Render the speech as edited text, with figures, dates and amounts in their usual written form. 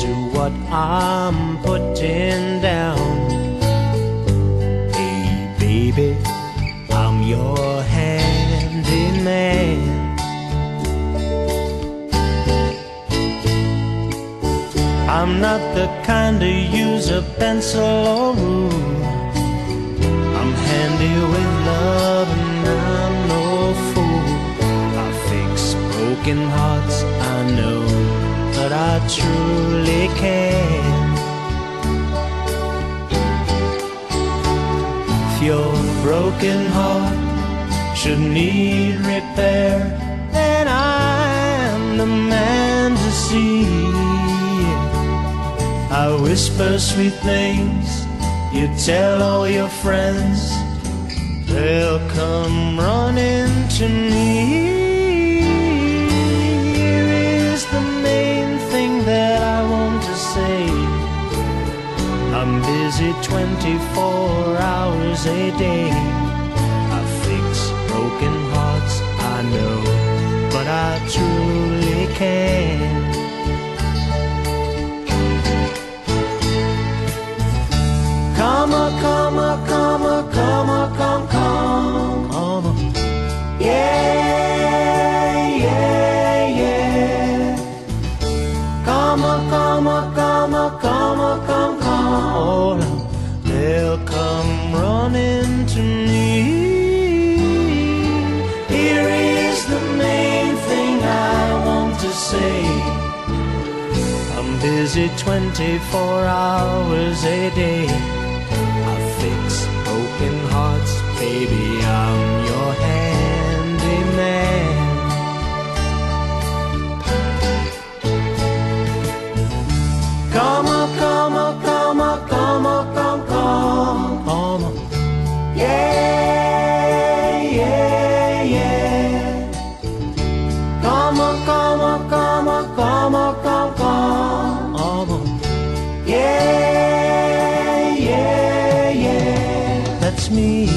to what I'm putting down. Hey baby, I'm your handyman. I'm not the kind to use a pencil or rule. I'm handy with love and I'm no fool. I fix broken hearts, I know, but I truly can. If your broken heart should need repair, then I'm the man to see. I whisper sweet things, you tell all your friends, they'll come running to me. Here is the main thing that I want to say. I'm busy 24 hours a day. I fix broken hearts, I know, but I truly can. Come on, come on, come on, come on, come, come, yeah, yeah, yeah. Come on, come on, come on, come on, come, come. Oh, they'll come running to me. Here is the main thing I want to say. I'm busy 24 hours a day. Fix broken hearts, baby, I'm your handyman. Come on, come on, come on, come on, come, come, come on. Yeah, yeah, yeah. Come on, come on, come on, come on, come, come, come. Yeah, yeah. That's me.